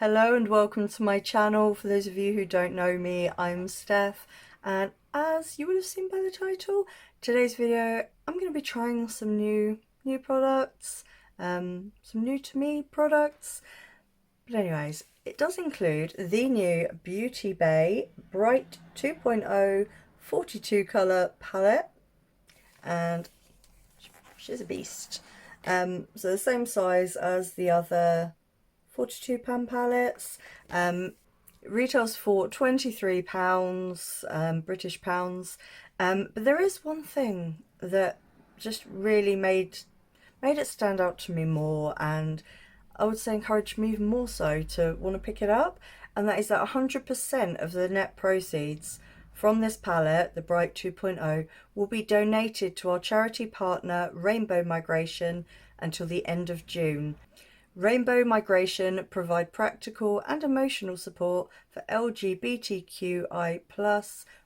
Hello and welcome to my channel. For those of you who don't know me, I'm Steph, and as you would have seen by the title, today's video I'm going to be trying some new products, some new to me products. But anyways, it does include the new Beauty Bay Bright 2.0 42 colour palette, and she's a beast. So the same size as the other 42 pan palettes. Retails for £23, British pounds. But there is one thing that just really made it stand out to me more, and I would say encouraged me even more so to want to pick it up, and that is that 100% of the net proceeds from this palette, the Bright 2.0, will be donated to our charity partner Rainbow Migration until the end of June. Rainbow Migration provide practical and emotional support for LGBTQI+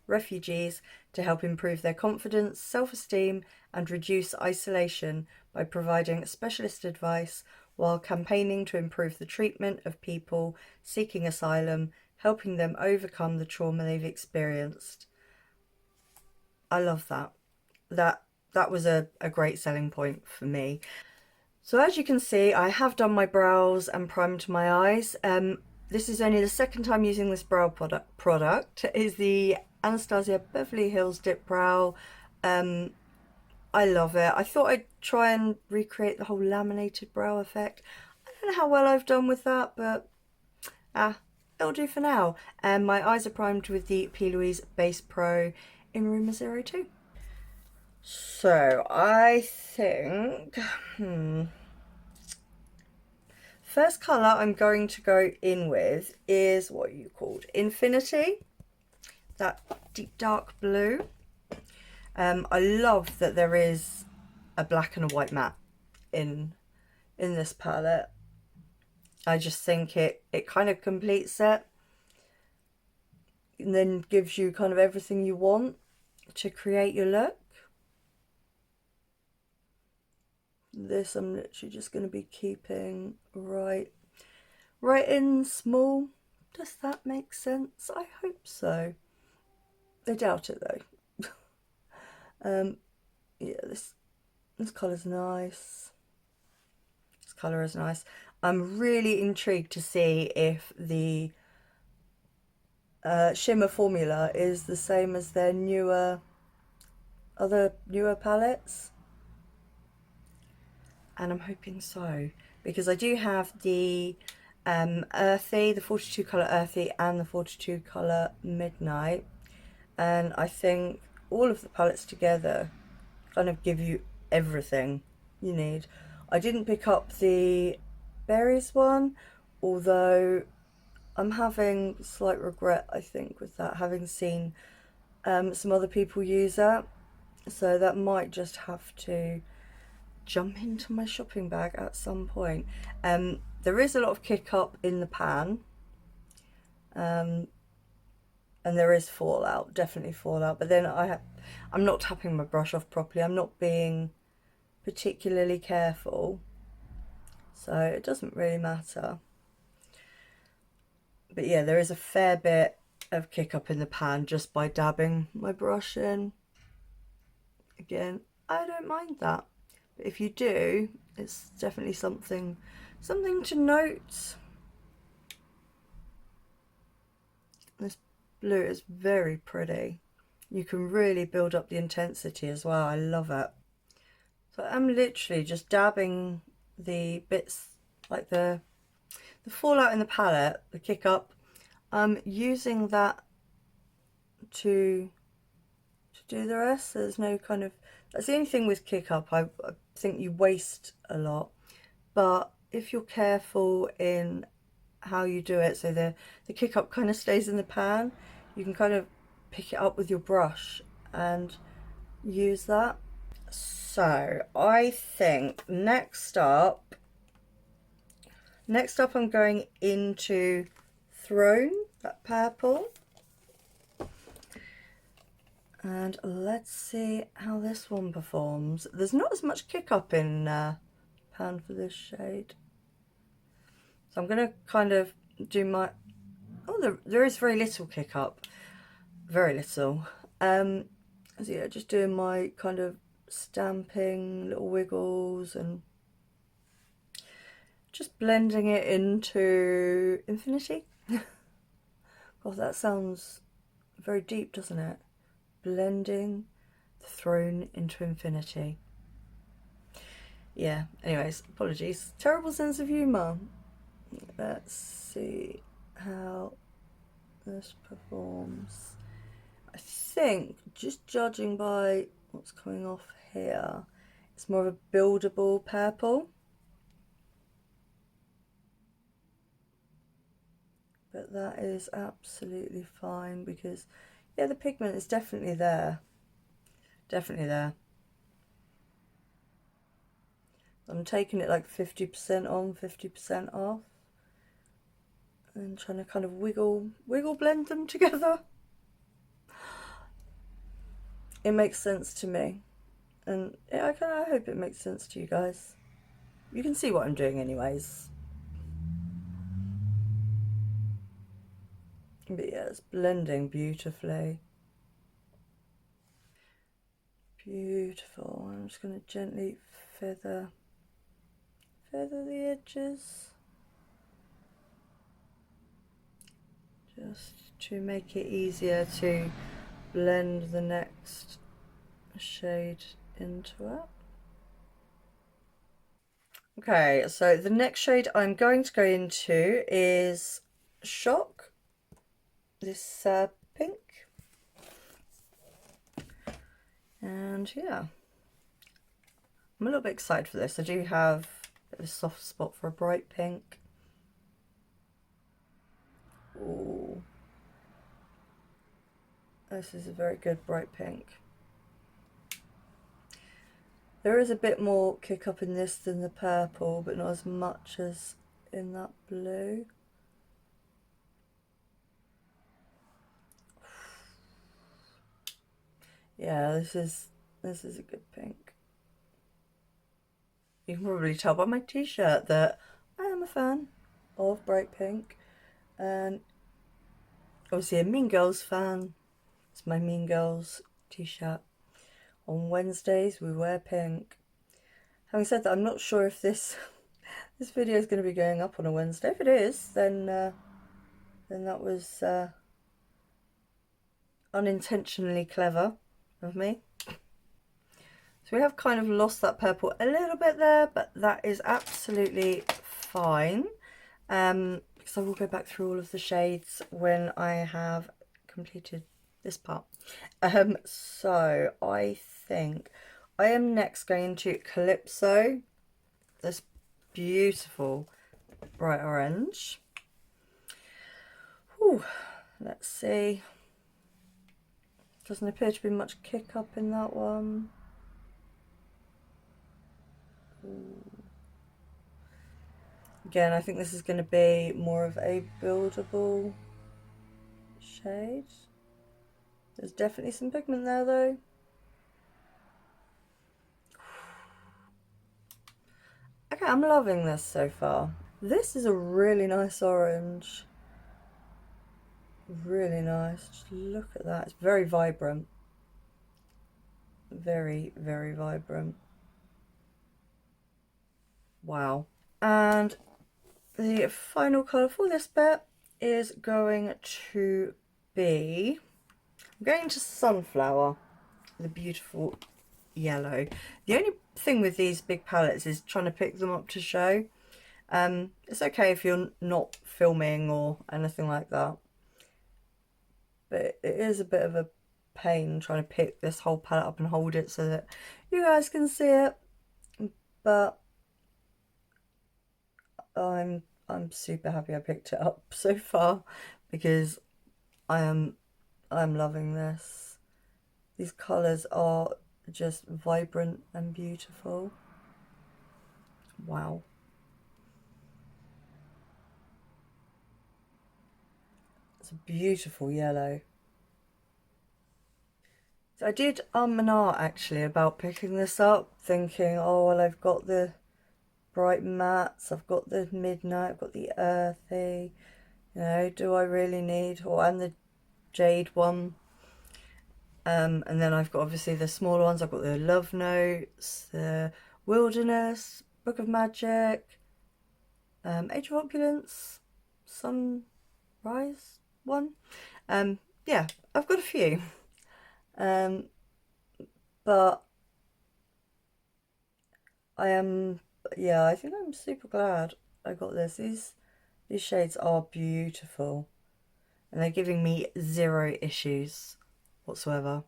refugees to help improve their confidence, self-esteem and reduce isolation by providing specialist advice while campaigning to improve the treatment of people seeking asylum, helping them overcome the trauma they've experienced. I love that. That was a great selling point for me. So as you can see, I have done my brows and primed my eyes. This is only the second time using this brow product. It is the Anastasia Beverly Hills Dip Brow. I love it. I thought I'd try and recreate the whole laminated brow effect. I don't know how well I've done with that, but it'll do for now. My eyes are primed with the P. Louise Base Pro in Room 02. So I think, first colour I'm going to go in with is what you called Infinity, that deep dark blue. I love that there is a black and a white matte in this palette. I just think it kind of completes it and then gives you kind of everything you want to create your look. This I'm literally just going to be keeping right in small. Does that make sense? I hope so. I doubt it though. Yeah, this colour's nice. This colour is nice. I'm really intrigued to see if the shimmer formula is the same as their other newer palettes. And I'm hoping so, because I do have the earthy, the 42 colour earthy and the 42 colour midnight, and I think all of the palettes together kind of give you everything you need. I didn't pick up the berries one, although I'm having slight regret, I think, with that, having seen some other people use that, so that might just have to jump into my shopping bag at some point. There is a lot of kick up in the pan, and there is fallout, definitely fallout, but then I'm not tapping my brush off properly. I'm not being particularly careful, so it doesn't really matter. But yeah, there is a fair bit of kick up in the pan just by dabbing my brush in. Again, I don't mind that. But if you do, it's definitely something to note. This blue is very pretty. You can really build up the intensity as well. I love it. So I'm literally just dabbing the bits, like the fallout in the palette, the kick up. I'm using that to do the rest. There's no kind of, that's the only thing with kick up. I think you waste a lot, but if you're careful in how you do it, so the kick up kind of stays in the pan, you can kind of pick it up with your brush and use that. So I think next up I'm going into Throne, that purple. And let's see how this one performs. There's not as much kick up in pan for this shade. So I'm going to kind of do my, oh, there is very little kick up, very little. So yeah, just doing my kind of stamping, little wiggles, and just blending it into infinity. God, that sounds very deep, doesn't it? Blending the throne into infinity. Yeah, anyways, apologies. Terrible sense of humour. Let's see how this performs. I think, just judging by what's coming off here, it's more of a buildable purple. But that is absolutely fine because, yeah, the pigment is definitely there. Definitely there. I'm taking it like 50% on, 50% off. And trying to kind of wiggle blend them together. It makes sense to me. And yeah, I hope it makes sense to you guys. You can see what I'm doing anyways. But yeah, it's blending beautifully. Beautiful. I'm just going to gently feather the edges. Just to make it easier to blend the next shade into it. Okay, so the next shade I'm going to go into is Shock, this pink. And yeah, I'm a little bit excited for this. I do have a bit of a soft spot for a bright pink. Ooh. This is a very good bright pink. There is a bit more kick up in this than the purple, but not as much as in that blue. Yeah, this is a good pink. You can probably tell by my t-shirt that I am a fan of bright pink, and obviously a Mean Girls fan. It's my Mean Girls t-shirt. On Wednesdays we wear pink. Having said that, I'm not sure if this video is going to be going up on a Wednesday. If it is, then that was unintentionally clever of me. So we have kind of lost that purple a little bit there, but that is absolutely fine. Because I will go back through all of the shades when I have completed this part. So I think I am next going to Calypso, this beautiful bright orange. Whew, let's see. Doesn't appear to be much kick up in that one. Again, I think this is going to be more of a buildable shade. There's definitely some pigment there though. Okay, I'm loving this so far. This is a really nice orange. Really nice. Just look at that. It's very vibrant. Very, very vibrant. Wow. And the final colour for this bit is going to be, I'm going to Sunflower, the beautiful yellow. The only thing with these big palettes is trying to pick them up to show. It's okay if you're not filming or anything like that, but it is a bit of a pain trying to pick this whole palette up and hold it so that you guys can see it. But I'm super happy I picked it up so far because I'm loving this. These colours are just vibrant and beautiful. Wow. It's a beautiful yellow. So I did and ah actually about picking this up, thinking, oh well, I've got the bright mattes, I've got the midnight, I've got the earthy, You know, do I really need, and the jade one. And then I've got obviously the smaller ones. I've got the Love Notes, the Wilderness, Book of Magic, Age of Opulence, Sunrise one. Yeah, I've got a few. But I think I'm super glad I got this. These shades are beautiful. And they're giving me 0 issues whatsoever.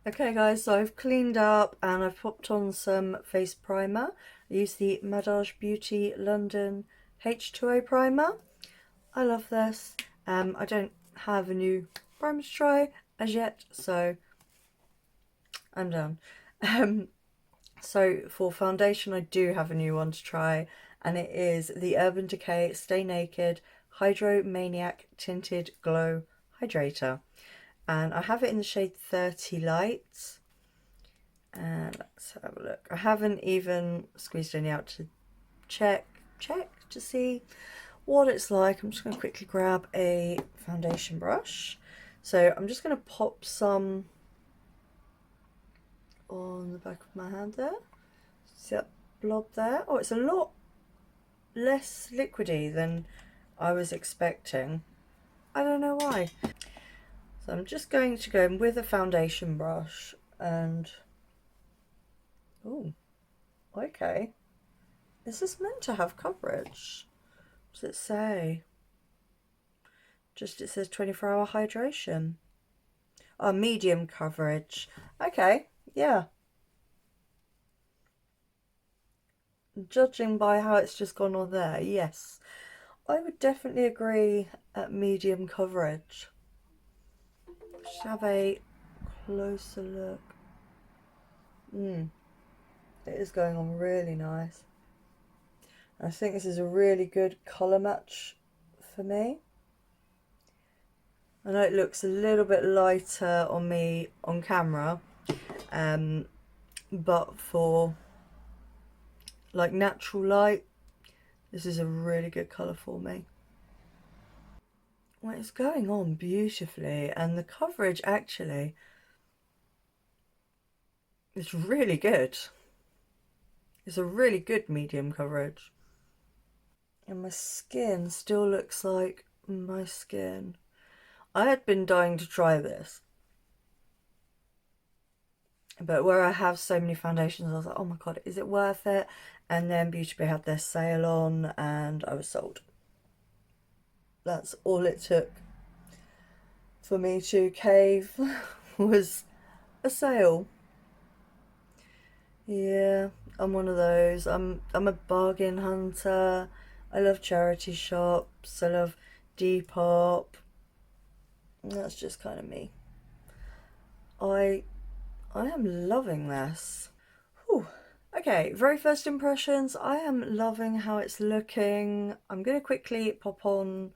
Okay guys, so I've cleaned up and I've popped on some face primer. I use the Madaj Beauty London H2O primer. I love this. I don't have a new primer to try as yet, so I'm done. So for foundation, I do have a new one to try, and it is the Urban Decay Stay Naked Hydromaniac Tinted Glow Hydrator. And I have it in the shade 30 Light. And let's have a look. I haven't even squeezed any out to check to see what it's like. I'm just going to quickly grab a foundation brush. So I'm just going to pop some on the back of my hand there. See that blob there? Oh, it's a lot less liquidy than I was expecting. I don't know why. So I'm just going to go in with a foundation brush and... oh, okay. Is this meant to have coverage? What does it say? Just, it says 24-hour hydration. Oh, medium coverage. Okay, yeah. Judging by how it's just gone on there, yes. I would definitely agree at medium coverage. Just have a closer look. It is going on really nice. I think this is a really good colour match for me. I know it looks a little bit lighter on me on camera, but for like natural light, this is a really good colour for me. Well, it's going on beautifully, and the coverage actually is really good. It's a really good medium coverage. And my skin still looks like my skin. I had been dying to try this, but where I have so many foundations, I was like, oh my god, is it worth it? And then Beauty Bay had their sale on and I was sold. That's all it took for me to cave was a sale. Yeah, I'm one of those. I'm a bargain hunter. I love charity shops. I love Depop. That's just kind of me. I am loving this. Whew. Okay, very first impressions. I am loving how it's looking. I'm going to quickly pop on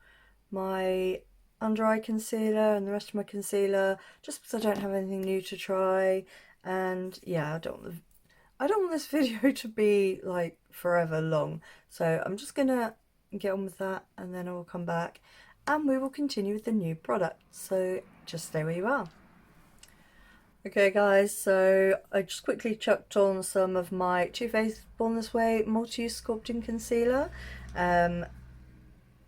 my under eye concealer and the rest of my concealer just because I don't have anything new to try. And yeah, I don't want this video to be like forever long. So I'm just going to get on with that and then I will come back and we will continue with the new product. So just stay where you are. Okay guys, so I just quickly chucked on some of my Too Faced Born This Way multi-use sculpting concealer.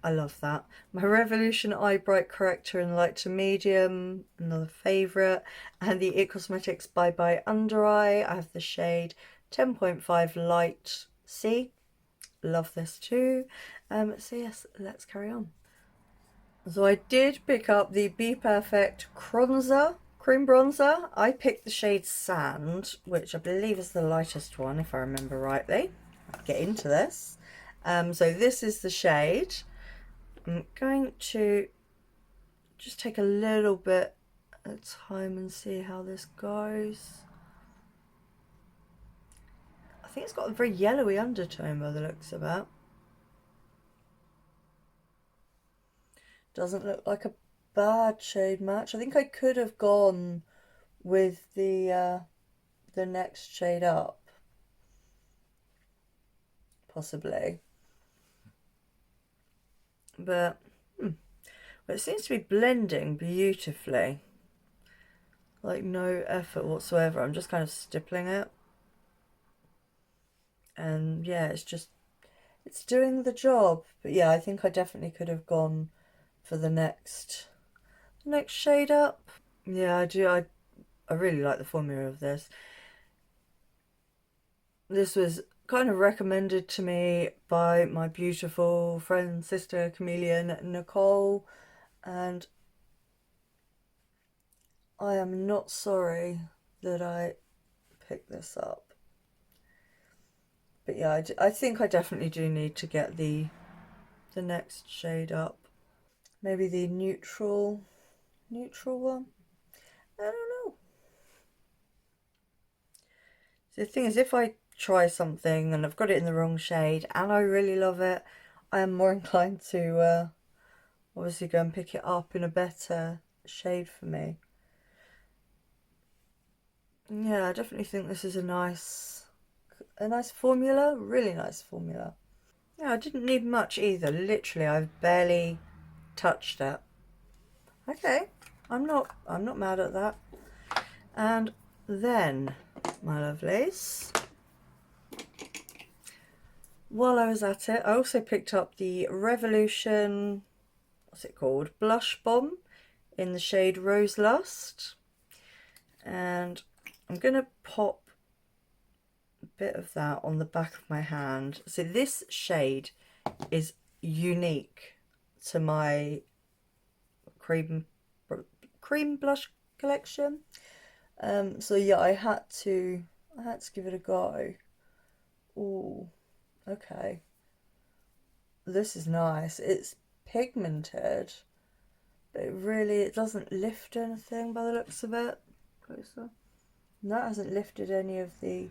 I love that. My Revolution Eye Bright Corrector in light to medium, another favourite. And the It Cosmetics Bye Bye Under Eye. I have the shade 10.5 Light C. Love this too. So yes, let's carry on. So I did pick up the BPerfect Cronzer cream bronzer. I picked the shade Sand, which I believe is the lightest one, if I remember rightly. I'll get into this. So this is the shade. I'm going to just take a little bit of time and see how this goes. I think it's got a very yellowy undertone by the looks of it. Doesn't look like a bad shade match. I think I could have gone with the next shade up, possibly. but it seems to be blending beautifully. Like no effort whatsoever. I'm just kind of stippling it. And yeah, it's doing the job. But yeah, I think I definitely could have gone for the next shade up. Yeah, I do. I really like the formula of this. This was kind of recommended to me by my beautiful friend, sister, chameleon, Nicole, and I am not sorry that I picked this up. But yeah, I think I definitely do need to get the next shade up. Maybe the neutral one. I don't know. So the thing is, if I try something and I've got it in the wrong shade and I really love it, I am more inclined to obviously go and pick it up in a better shade for me. Yeah, I definitely think this is a nice formula, really nice formula. Yeah, I didn't need much either. Literally, I've barely touched it. Okay, I'm not mad at that. And then, my lovelies, while I was at it, I also picked up the Revolution, what's it called? Blush Bomb in the shade Rose Lust. And I'm going to pop a bit of that on the back of my hand. So this shade is unique to my cream blush collection. So yeah, I had to give it a go. Oh, okay. This is nice. It's pigmented, but it doesn't lift anything by the looks of it. Closer. No, it hasn't lifted any of the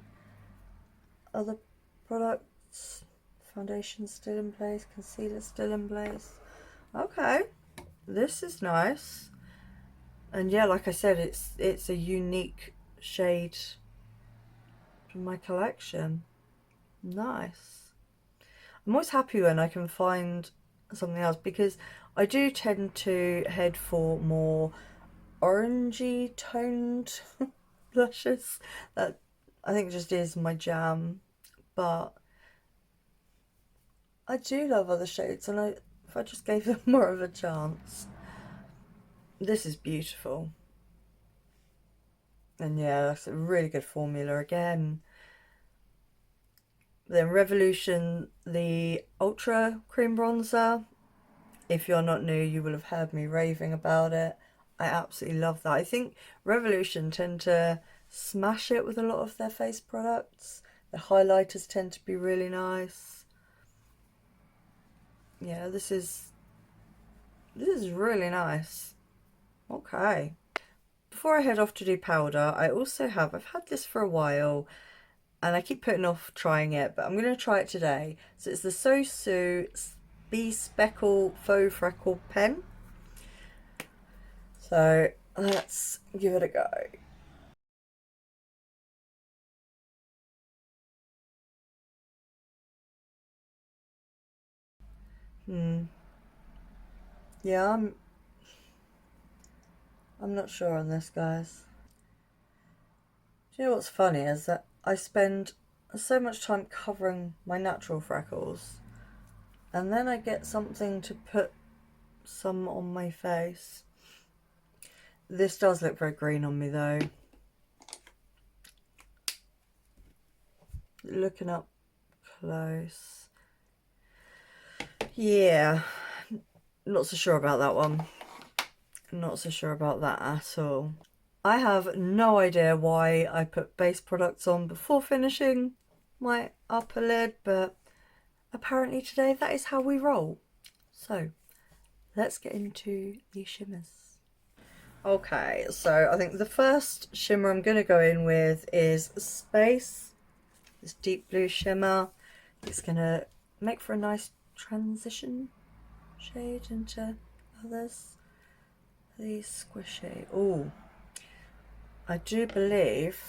other products. Foundation's still in place, concealer's still in place. Okay, this is nice. And yeah, like I said, it's a unique shade from my collection. Nice. I'm always happy when I can find something else, because I do tend to head for more orangey toned blushes. That I think just is my jam. But I do love other shades, and if I just gave them more of a chance. This is beautiful. And yeah, that's a really good formula again. Then Revolution, the Ultra Cream Bronzer. If you're not new, you will have heard me raving about it. I absolutely love that. I think Revolution tend to smash it with a lot of their face products. The highlighters tend to be really nice. Yeah, this is really nice. Okay. Before I head off to do powder, I've had this for a while and I keep putting off trying it, but I'm going to try it today. So it's the SOSU Bespeckle Faux Freckle pen. So let's give it a go. Yeah, I'm not sure on this, guys. Do you know what's funny is that I spend so much time covering my natural freckles, and then I get something to put some on my face. This does look very green on me though. Looking up close. Yeah, not so sure about that one. Not so sure about that at all. I have no idea why I put base products on before finishing my upper lid, but apparently today that is how we roll. So let's get into the shimmers. Okay, so I think the first shimmer I'm going to go in with is Space, this deep blue shimmer. It's going to make for a nice transition shade into others. The squishy. Oh, I do believe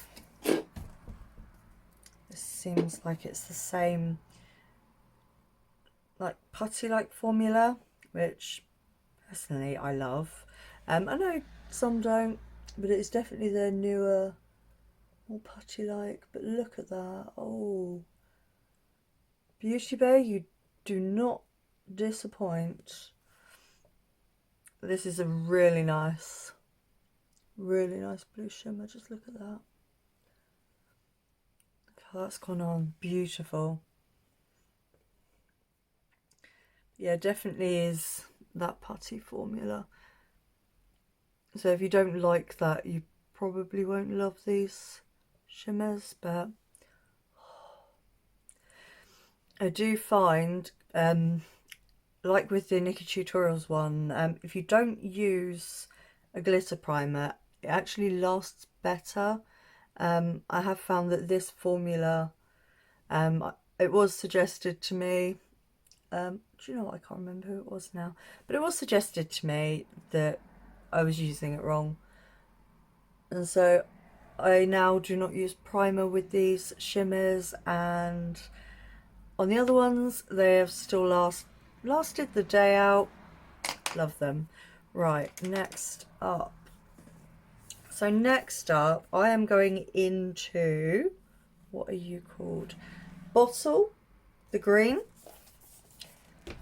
this seems like it's the same like putty-like formula which personally I love. I know some don't, but it's definitely their newer, more putty-like. But look at that. Oh, Beauty Bay, you do not disappoint. This is a really nice blue shimmer. Just look at that. Look how that's gone on. Beautiful. Yeah, definitely is that putty formula. So if you don't like that, you probably won't love these shimmers, but I do find, like with the Nikki Tutorials one, if you don't use a glitter primer, it actually lasts better. I have found that this formula, it was suggested to me, do you know what, I can't remember who it was now, but it was suggested to me that I was using it wrong, and so I now do not use primer with these shimmers, and on the other ones they have still lasted the day out. Love them. Right, next up. So next up I am going into, what are you called? Bottle, the green.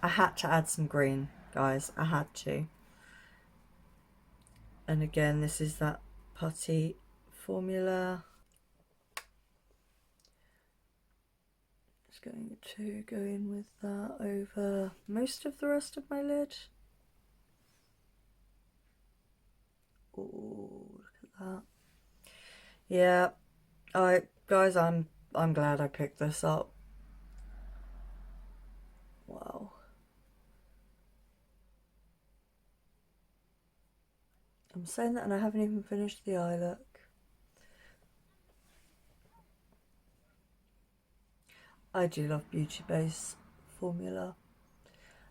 I had to add some green, guys. I had to. And again, this is that putty formula. Just going to go in with that over most of the rest of my lid. Oh, look at that. Yeah, guys, I'm glad I picked this up. Wow. I'm saying that and I haven't even finished the eye look. I do love Beauty Bay's formula.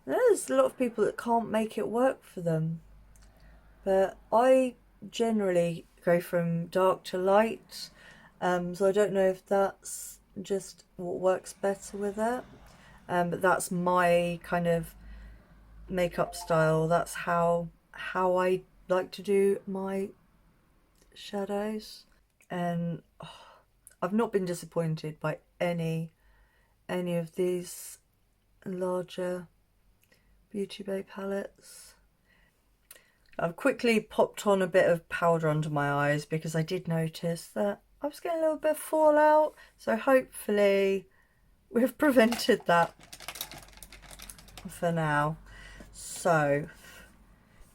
There's a lot of people that can't make it work for them, but I generally go from dark to light, so I don't know if that's just what works better with it, but that's my kind of makeup style. That's how I like to do my shadows, and I've not been disappointed by any of these larger Beauty Bay palettes. I've quickly popped on a bit of powder under my eyes because I did notice that I was getting a little bit of fallout, so hopefully we've prevented that for now. So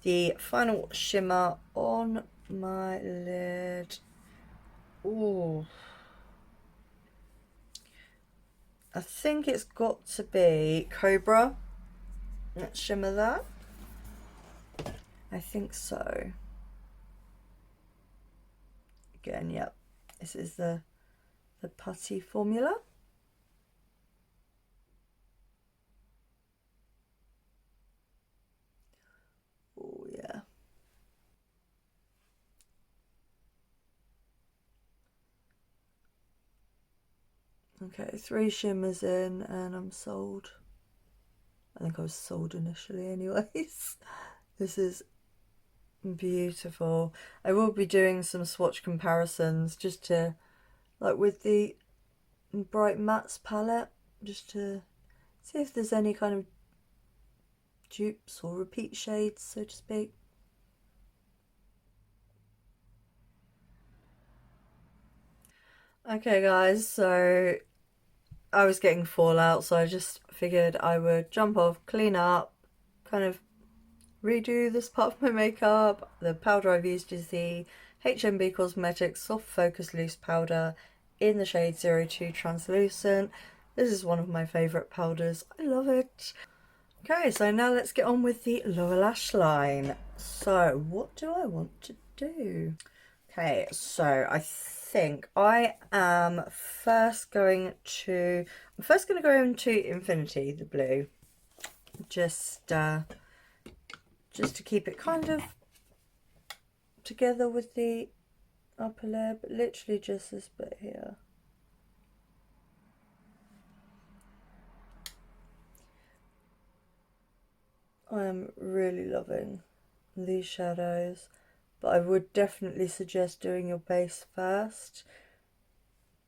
the final shimmer on my lid. Ooh, I think it's got to be Cobra. Let's shimmer that. I think so. Again, yep, this is the putty formula. Oh yeah. Okay, 3 shimmers in and I'm sold. I think I was sold initially anyways. This is beautiful. I will be doing some swatch comparisons just to, like with the Bright Mattes palette, just to see if there's any kind of dupes or repeat shades, so to speak. Okay guys, so I was getting fallout, so I just figured I would jump off, clean up, kind of redo this part of my makeup. The powder I've used is the HMB Cosmetics Soft Focus Loose Powder in the shade 02 Translucent. This is one of my favourite powders. I love it. Okay, so now let's get on with the lower lash line. So what do I want to do? Okay, so I think I am first going to go into Infinity, the blue, just to keep it kind of together with the upper lip, literally just this bit here. I am really loving these shadows, but I would definitely suggest doing your base first.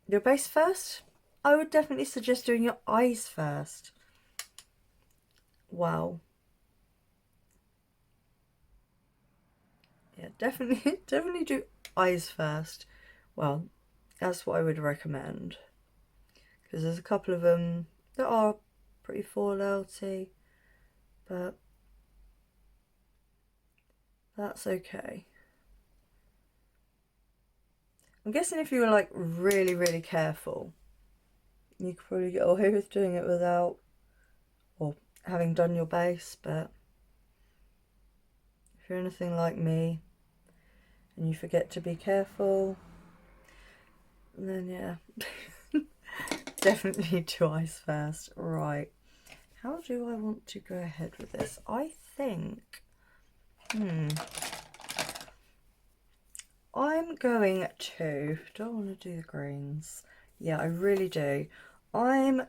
Your base first? I would definitely suggest doing your eyes first. Wow. Yeah, definitely, definitely do eyes first. Well, that's what I would recommend. Because there's a couple of them that are pretty fallouty, but that's okay. I'm guessing if you were like really, really careful, you could probably get away with doing it without, or having done your base, but if you're anything like me and you forget to be careful, then yeah, definitely do eyes first. Right, how do I want to go ahead with this? I think, I'm going to, do I want to do the greens? Yeah, I really do. I'm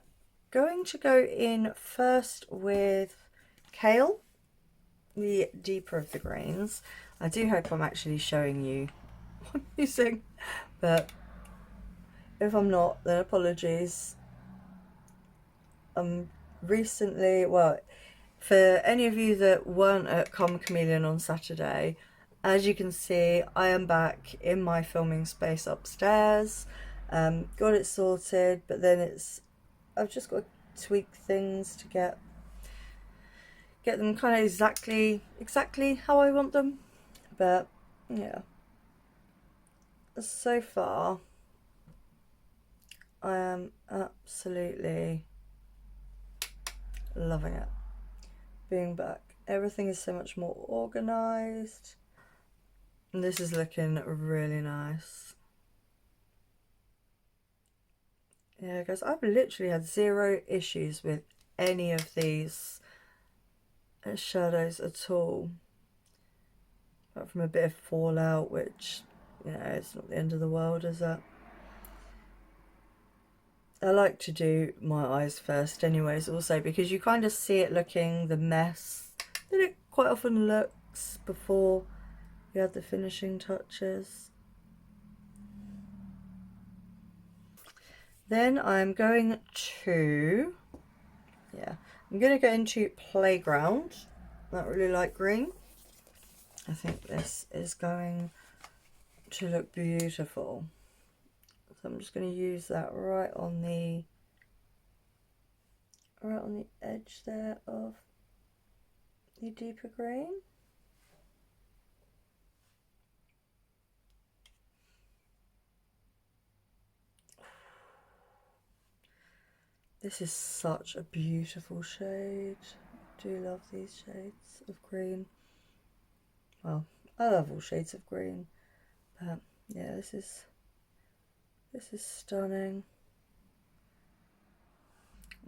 going to go in first with kale, the deeper of the greens. I do hope I'm actually showing you what I'm using, but if I'm not, then apologies. Recently, well, for any of you that weren't at Chameleon on Saturday, as you can see, I am back in my filming space upstairs. Got it sorted, but then I've just got to tweak things to get them kind of exactly how I want them. But yeah, so far I am absolutely loving it. Being back, everything is so much more organized. And this is looking really nice. Yeah, guys, I've literally had zero issues with any of these shadows at all. Apart from a bit of fallout, which, you know, it's not the end of the world, is it? I like to do my eyes first anyways, also, because you kind of see it looking the mess that it quite often looks before you add the finishing touches. Then I'm going to, I'm going to go into Playground. I really like green. I think this is going to look beautiful. So I'm just going to use that right on the edge there of the deeper green. This is such a beautiful shade. I do love these shades of green. Well, I love all shades of green, but yeah, this is stunning.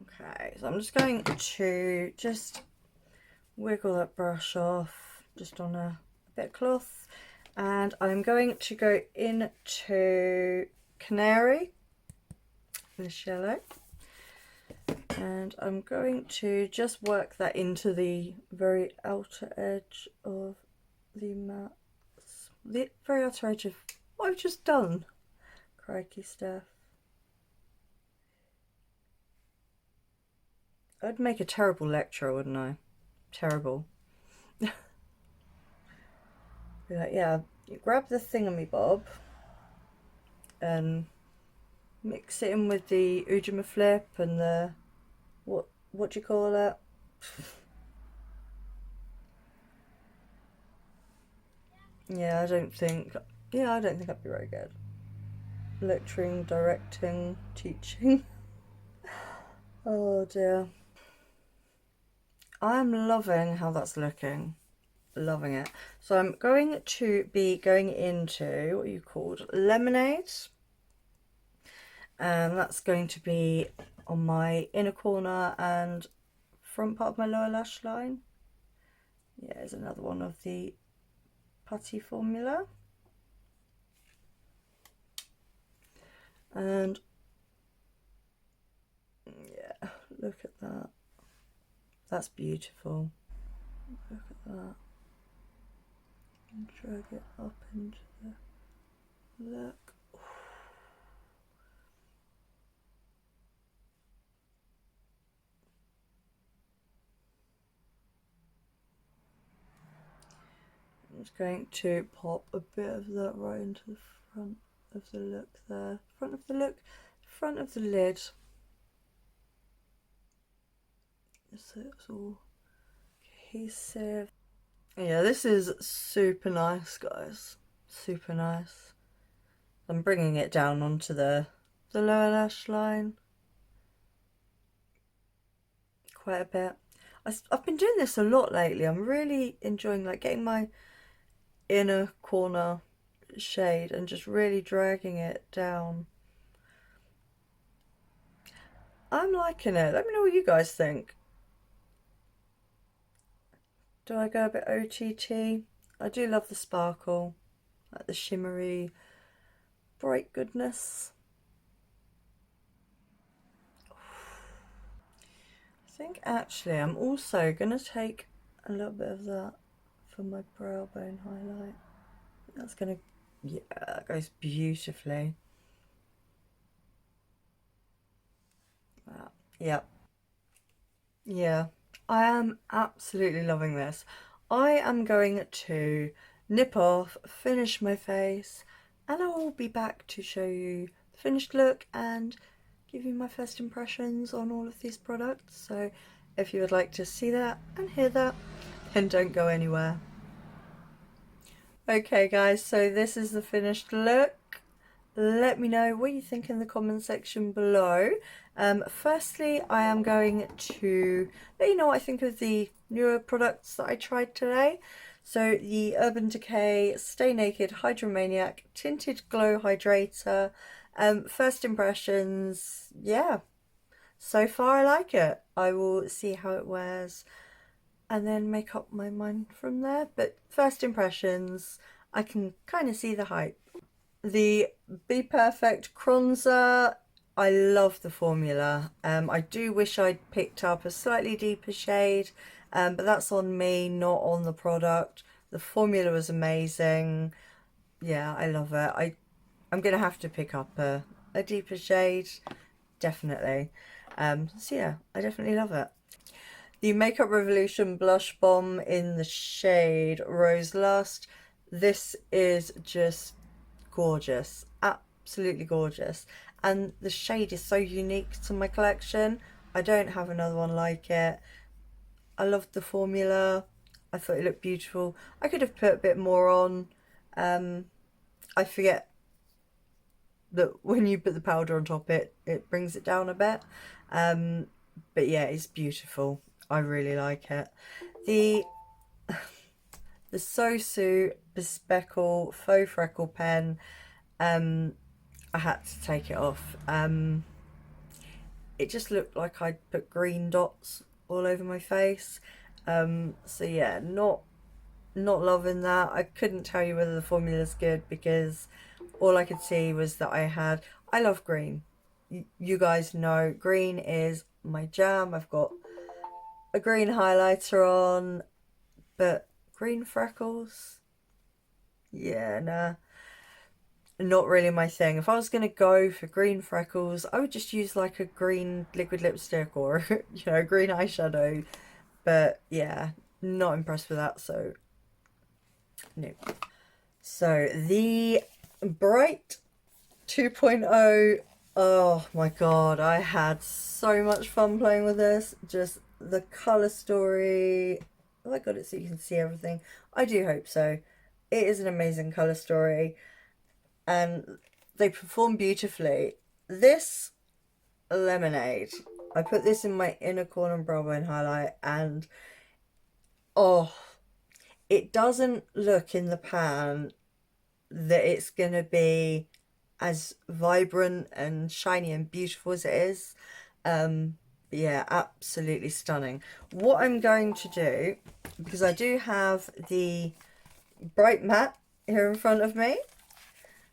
Okay, so I'm just going to wiggle that brush off just on a bit of cloth, and I'm going to go into Canary, this yellow, and I'm going to just work that into the very outer edge of the mats, the very outer edge of what I've just done. Crikey, Steph. I'd make a terrible lecturer, wouldn't I? Terrible. Be like, yeah, you grab the thingamabob and mix it in with the Ujima Flip and the, what do you call it? Yeah, I don't think I'd be very good. Lecturing, directing, teaching. Oh dear. I'm loving how that's looking. Loving it. So I'm going to be going into, what are you called? Lemonade. And that's going to be on my inner corner and front part of my lower lash line. Yeah, there's another one of the putty formula. And yeah, look at that. That's beautiful. Look at that. And drag it up into the look. I'm just going to pop a bit of that right into the front of the look there. Front of the look, front of the lid. So it's all cohesive. Yeah, this is super nice, guys. Super nice. I'm bringing it down onto the lower lash line quite a bit. I've been doing this a lot lately. I'm really enjoying like getting my inner corner shade and just really dragging it down. I'm liking it. Let me know what you guys think. Do I go a bit OTT? I do love the sparkle, like the shimmery, bright goodness. I think actually I'm also going to take a little bit of that for my brow bone highlight. That's going to, yeah, that goes beautifully. Yeah. Yeah, I am absolutely loving this. I am going to nip off, finish my face, and I will be back to show you the finished look and give you my first impressions on all of these products. So if you would like to see that and hear that, then don't go anywhere. Okay guys, so this is the finished look. Let me know what you think in the comment section below. Firstly, I am going to let you know what I think of the newer products that I tried today. So the Urban Decay Stay Naked Hydromaniac Tinted Glow Hydrator. First impressions, yeah, so far I like it. I will see how it wears and then make up my mind from there. But first impressions, I can kind of see the hype. The BPerfect Cronzer, I love the formula. I do wish I'd picked up a slightly deeper shade, but that's on me, not on the product. The formula was amazing. Yeah, I love it. I'm going to have to pick up a deeper shade, definitely. So yeah, I definitely love it. The Makeup Revolution Blush Bomb in the shade Rose Lust. This is just gorgeous, absolutely gorgeous, and the shade is so unique to my collection. I don't have another one like it. I loved the formula. I thought it looked beautiful. I could have put a bit more on. I forget that when you put the powder on top it brings it down a bit, but yeah, it's beautiful. I really like it. The SOSU Bespeckle Faux Freckle pen, I had to take it off. It just looked like I'd put green dots all over my face. So yeah, not loving that. I couldn't tell you whether the formula's good because all I could see was that I love green. You guys know green is my jam. I've got a green highlighter on, but green freckles, yeah, nah, not really my thing. If I was going to go for green freckles, I would just use like a green liquid lipstick or, you know, green eyeshadow. But yeah, not impressed with that, so no. So the Bright 2.0, oh my god, I had so much fun playing with this. Just the colour story. Oh, I got it so you can see everything. I do hope so. It is an amazing colour story and they perform beautifully. This lemonade, I put this in my inner corner and brow bone highlight and oh, it doesn't look in the pan that it's going to be as vibrant and shiny and beautiful as it is. Yeah, absolutely stunning. What I'm going to do, because I do have the Bright Matte here in front of me,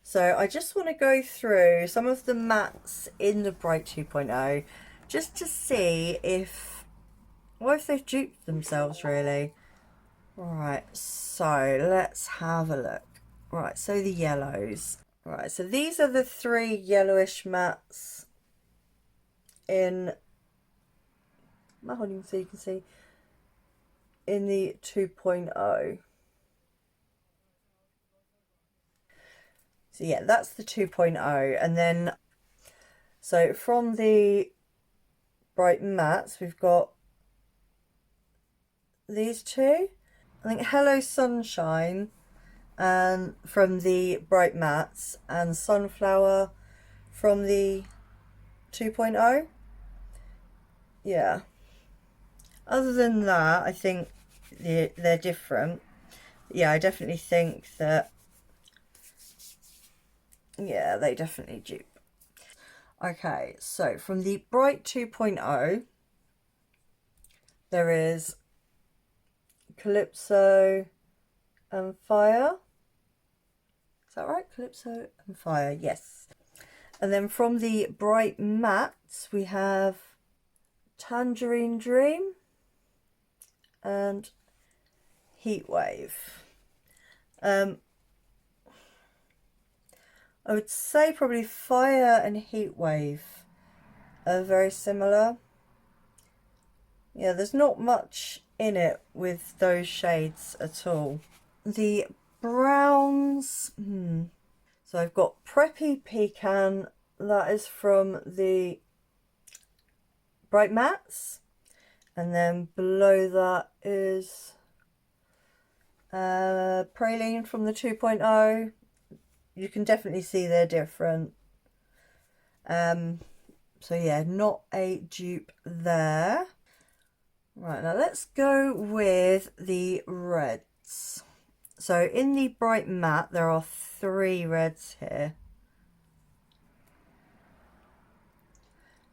so I just want to go through some of the mattes in the Bright 2.0 just to see if they've duped themselves really. Right, so let's have a look. Right, so the yellows. Right, so these are the 3 yellowish mattes in, am I holding so you can see, in the 2.0. So yeah, that's the 2.0. And then, so from the bright mattes, we've got these 2. I think Hello Sunshine and from the bright mattes, and Sunflower from the 2.0. Yeah. Other than that, I think they're different. Yeah, I definitely think that, yeah, they definitely dupe. Okay, so from the bright 2.0, there is Calypso and Fire. Is that right? Calypso and Fire, yes. And then from the bright mattes, we have Tangerine Dream and Heatwave. I would say probably Fire and Heatwave are very similar. Yeah, there's not much in it with those shades at all. The browns, so I've got Preppy Pecan, that is from the bright mattes, and then below that is Praline from the 2.0. You can definitely see they're different. So yeah, not a dupe there. Right, now let's go with the reds. So in the bright matte, there are 3 reds here.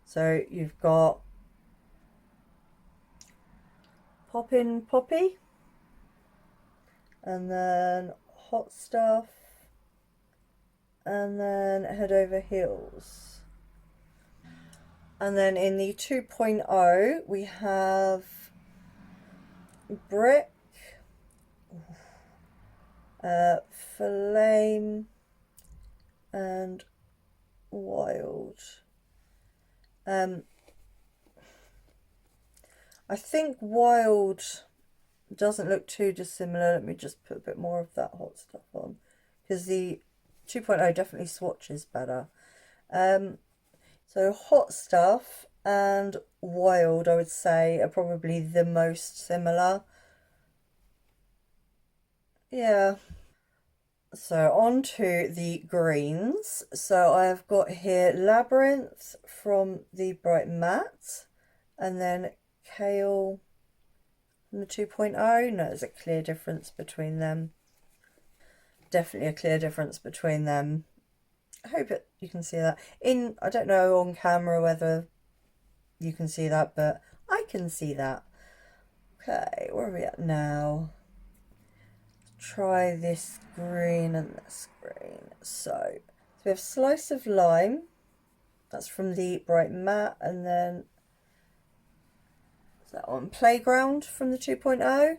So you've got Poppin' Poppy, and then Hot Stuff, and then Head Over Heels. And then in the 2.0, we have Brick, Flame, and Wild. I think Wild doesn't look too dissimilar. Let me just put a bit more of that Hot Stuff on, because the 2.0 definitely swatches better. So Hot Stuff and Wild, I would say, are probably the most similar. Yeah. So on to the greens. So I've got here Labyrinth from the bright matte, and then Kale from the 2.0. No, there's a clear difference between them. Definitely a clear difference between them. I hope you can see that. I don't know on camera whether you can see that, but I can see that. Okay, where are we at now? Try this green and this green. So we have Slice of Lime. That's from the bright matte, and then is that on Playground from the 2.0.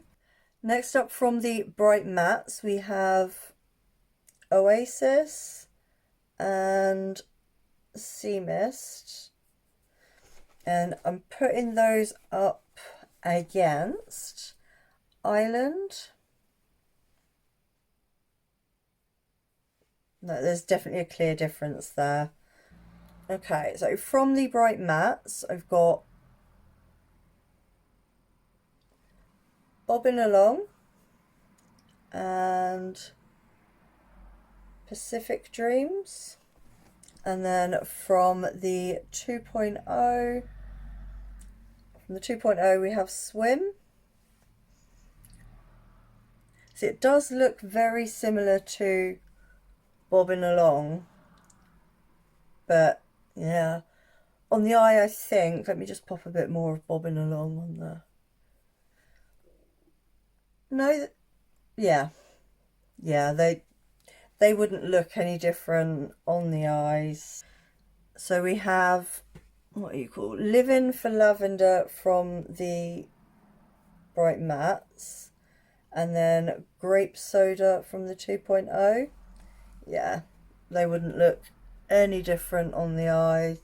Next up from the bright mattes, we have Oasis and Sea Mist, and I'm putting those up against Island. No, there's definitely a clear difference there. Okay, so from the bright mattes, I've got Bobbing Along and Pacific Dreams. And then from the 2.0, we have Swim. So it does look very similar to Bobbing Along, but yeah, on the eye I think, let me just pop a bit more of Bobbing Along on there. No, yeah, they wouldn't look any different on the eyes. So we have, what do you call, Living for Lavender from the bright mattes, and then grape soda from the 2.0. Yeah, they wouldn't look any different on the eye.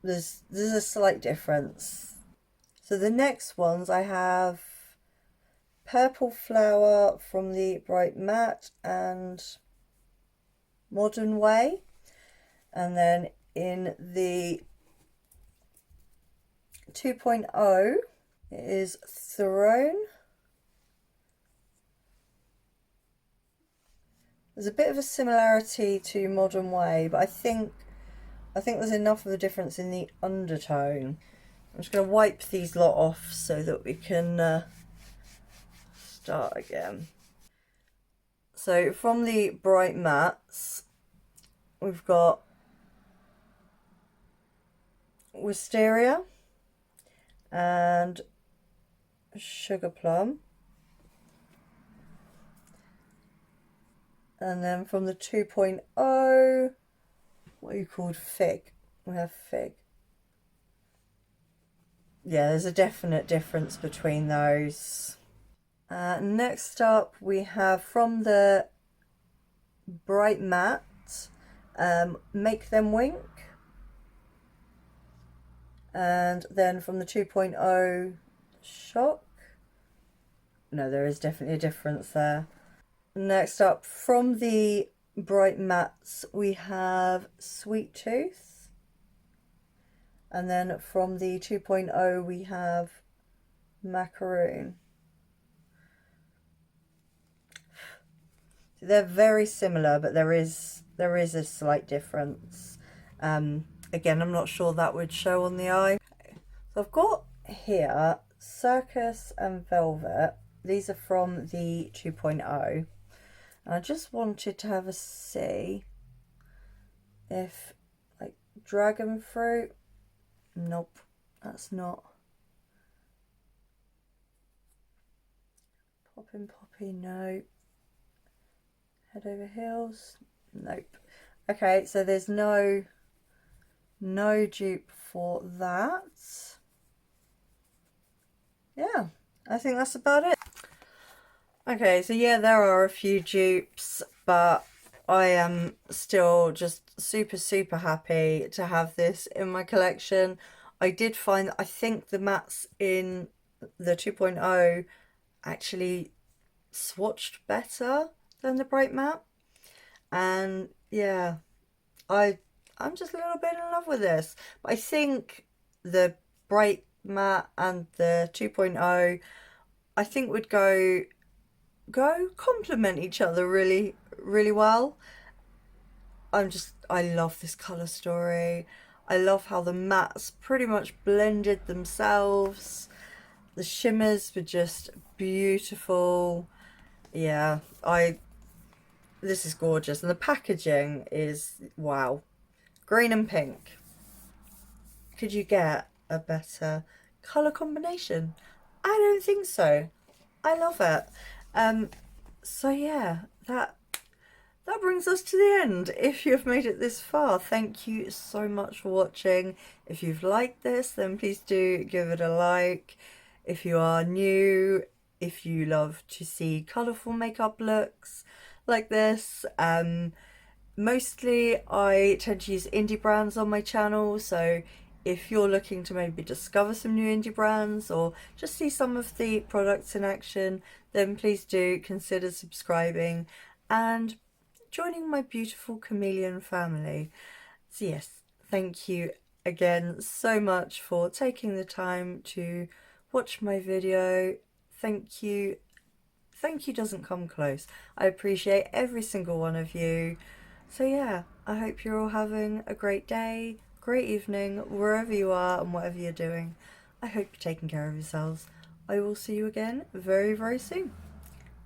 There's a slight difference. So the next ones I have Purple Flower from the Bright Matte and Modern Way, and then in the 2.0 it is Throne. There's a bit of a similarity to Modern Way, but I think there's enough of a difference in the undertone. I'm just going to wipe these lot off so that we can start again. So from the Bright Mattes, we've got Wisteria and Sugar Plum. And then from the 2.0, what you called Fig. We have Fig. Yeah, there's a definite difference between those. Next up, we have from the Bright Matte, Make Them Wink. And then from the 2.0, Shock. No, there is definitely a difference there. Next up, from the Bright Mattes, we have Sweet Tooth. And then from the 2.0, we have Macaroon. They're very similar, but there is a slight difference. Again, I'm not sure that would show on the eye. So I've got here Circus and Velvet. These are from the 2.0. And I just wanted to have a see if, like, Dragon Fruit. Nope, that's not. Poppin' Poppy, no. Head Over Heels, nope. Okay, so there's no dupe for that. Yeah, I think that's about it. Okay, so yeah, there are a few dupes, but I am still just super happy to have this in my collection. I did find that I think the mattes in the 2.0 actually swatched better than the Bright Matte, and yeah, I'm just a little bit in love with this. But I think the Bright Matte and the 2.0 I think would go complement each other really well. I love this colour story. I love how the mattes pretty much blended themselves. The shimmers were just beautiful. Yeah, this is gorgeous, and the packaging is wow. Green and pink. Could you get a better colour combination? I don't think so. I love it. So yeah, that brings us to the end. If you've made it this far, thank you so much for watching. If you've liked this, then please do give it a like. If you are new, if you love to see colourful makeup looks like this, mostly I tend to use indie brands on my channel, so if you're looking to maybe discover some new indie brands or just see some of the products in action, then please do consider subscribing and joining my beautiful chameleon family. So yes, thank you again so much for taking the time to watch my video. Thank you doesn't come close. I appreciate every single one of you. So yeah, I hope you're all having a great day, great evening, wherever you are and whatever you're doing. I hope you're taking care of yourselves. I will see you again very soon.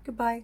Goodbye.